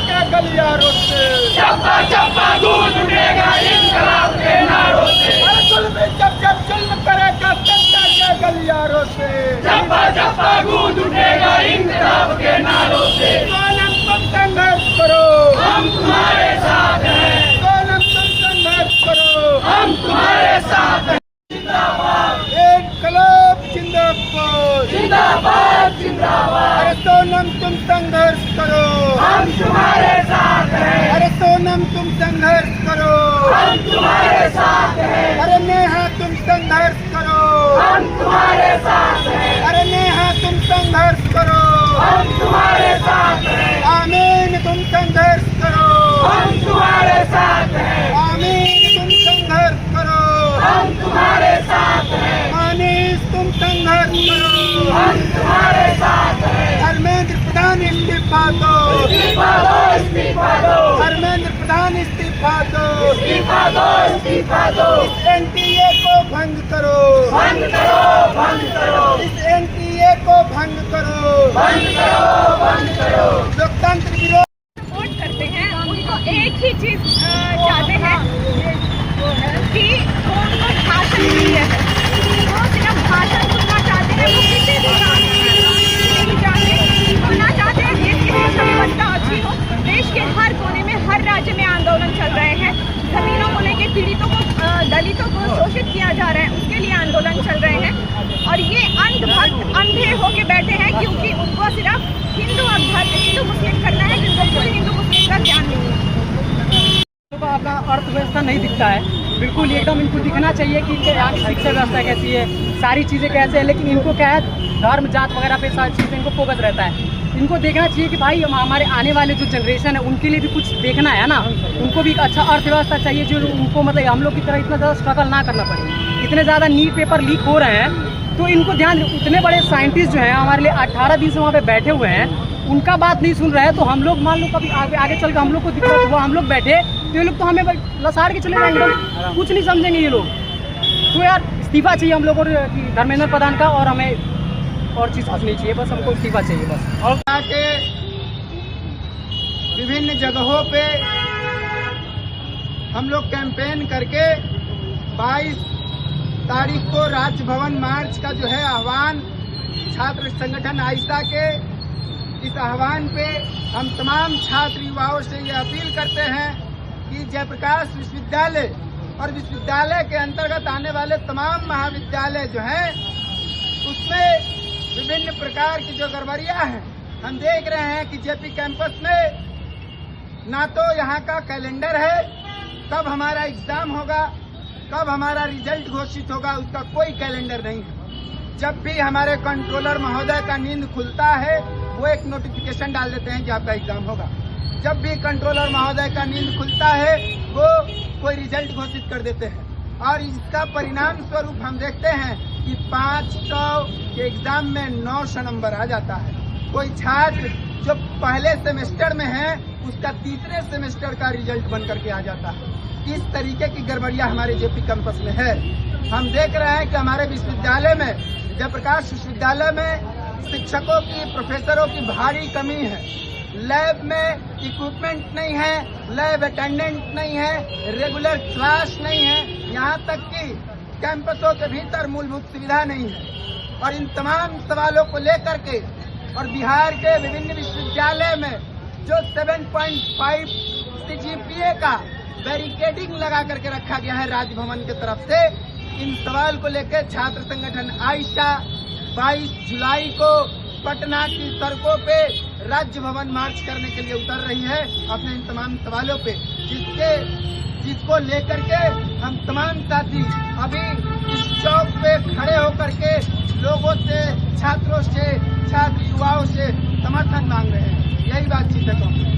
के गलियारों से, चप्पा चप्पा गूंज उठेगा इंकलाब के नारों से। अरे जुल्म जब जुल्म करेगा जनता के गलियारों से, चप्पा चप्पा गूंज उठेगा इंकलाब के नारों से। सोनम तुम संघर्ष करो, हम तुम्हारे साथ हैं, सोनम तुम संघर्ष करो, हम तुम्हारे साथ हैं। इनकलाब जिंदाबाद, जिंदाबाद जिंदाबाद, अरे सोनम तुम संघर्ष करो, हम तुम्हारे साथ हैं, अरे सोनम तुम संघर्ष करो, हम तुम्हारे साथ हैं, अरे नेहा तुम संघर्ष करो, हम तुम्हारे साथ हैं, अरे नेहा तुम संघर्ष करो, हम तुम्हारे साथ हैं, आमीन तुम संघर्ष करो, हम तुम्हारे साथ हैं, आमीन तुम संघर्ष करो, हम तुम्हारे साथ हैं, मानीस तुम संघर्ष करो, हम तुम्हारे साथ हैं। धर्मेंद्र प्रधान इस्तीफा दो, इस्तीफा दो, इस्तीफा दो, धर्मेंद्र प्रधान इस्तीफा दो, इस्तीफा दो, इस्तीफा दो। इस एनटीए को भंग करो, बंद करो, बंद करो, इस एनटीए को भंग करो, बंद करो, बंद करो। लोकतंत्र विरोध सपोर्ट करते हैं, उनको एक ही चीज चाहते हैं कि वो उनको भाषण चाहिए है, वो सिर्फ भाषण सुनना चाहते हैं, वो किसी भी काम नहीं चाहते, वो ना चाहते हैं देश की व्यवस्था अच्छी हो। देश के हर कोने में हर राज्य में आंदोलन चल रहे हैं, जमीनों को लेकर पीड़ितों को दलितों को शोषित किया जा रहा है, उसके लिए आंदोलन चल रहे हैं। और ये अंधभक्त अंधे होके बैठे हैं क्योंकि उनको सिर्फ हिंदू मुस्लिम करना है, जिनको कोई हिंदू मुस्लिम का ज्ञान नहीं है। को अपना अर्थव्यवस्था नहीं दिखता है, बिल्कुल एकदम इनको दिखना चाहिए कि यहाँ की शिक्षा व्यवस्था कैसी है, सारी चीज़ें कैसे हैं, लेकिन इनको क्या है धर्म जात वगैरह पे सारी चीज़ें इनको फोकस रहता है। इनको देखना चाहिए कि भाई हमारे आने वाले जो जनरेशन है उनके लिए भी कुछ देखना है ना, उनको भी एक अच्छा अर्थव्यवस्था चाहिए जो उनको मतलब हम लोग की तरह इतना ज़्यादा स्ट्रगल ना करना पड़े। इतने ज़्यादा नीट पेपर लीक हो रहे हैं तो इनको ध्यान, इतने बड़े साइंटिस्ट जो हैं हमारे लिए 18 दिन से वहाँ पे बैठे हुए हैं, उनका बात नहीं सुन रहे हैं, तो हम लोग मान लो कभी आगे चल के हम लोग को दिक्कत हुआ, हम लोग बैठे तो ये लोग तो हमें लसाड़ के चले जाएंगे, कुछ नहीं समझेंगे ये लोग। तो यार इस्तीफा चाहिए हम लोगों को धर्मेंद्र प्रधान का, और हमें और चीज़ कुछ नहीं चाहिए, बस हमको इस्तीफा चाहिए बस। और के विभिन्न जगहों पे हम लोग कैंपेन करके 22 तारीख को राजभवन मार्च का जो है आह्वान, छात्र संगठन आइसा के इस आह्वान पे हम तमाम छात्र युवाओं से ये अपील करते हैं कि जयप्रकाश विश्वविद्यालय और विश्वविद्यालय के अंतर्गत आने वाले तमाम महाविद्यालय जो हैं उसमें विभिन्न प्रकार की जो गड़बड़ियां हैं हम देख रहे हैं कि जेपी कैंपस में ना तो यहाँ का कैलेंडर है, कब हमारा एग्जाम होगा, कब हमारा रिजल्ट घोषित होगा, उसका कोई कैलेंडर नहीं है। जब भी हमारे कंट्रोलर महोदय का नींद खुलता है वो एक नोटिफिकेशन डाल देते हैं कि आपका एग्जाम होगा। जब भी कंट्रोलर महोदय का नींद खुलता है वो कोई रिजल्ट घोषित कर देते हैं, और इसका परिणाम स्वरूप हम देखते हैं कि 500 के एग्जाम में 900 नंबर आ जाता है। कोई छात्र जो पहले सेमेस्टर में है उसका तीसरे सेमेस्टर का रिजल्ट बन करके आ जाता है। इस तरीके की गड़बड़ियां हमारे जेपी कैंपस में है। हम देख रहे हैं कि हमारे विश्वविद्यालय में, जयप्रकाश विश्वविद्यालय में शिक्षकों की, प्रोफेसरों की भारी कमी है। लैब में इक्विपमेंट नहीं है, लैब अटेंडेंट नहीं है, रेगुलर क्लास नहीं है, यहाँ तक कि कैंपसों के भीतर मूलभूत सुविधा नहीं है। और इन तमाम सवालों को लेकर के और बिहार के विभिन्न विश्वविद्यालय में जो 7.5 CGPA का बैरिकेडिंग लगा करके रखा गया है राजभवन की तरफ से, इन सवाल को लेकर छात्र संगठन आइशा 22 जुलाई को पटना की सड़कों पे राज्य भवन मार्च करने के लिए उतर रही है अपने इन तमाम सवालों पे, जिसको लेकर के हम तमाम साथी अभी इस चौक पे खड़े होकर के लोगों से, छात्रों से, छात्र युवाओं से समर्थन मांग रहे हैं। यही बातचीत है।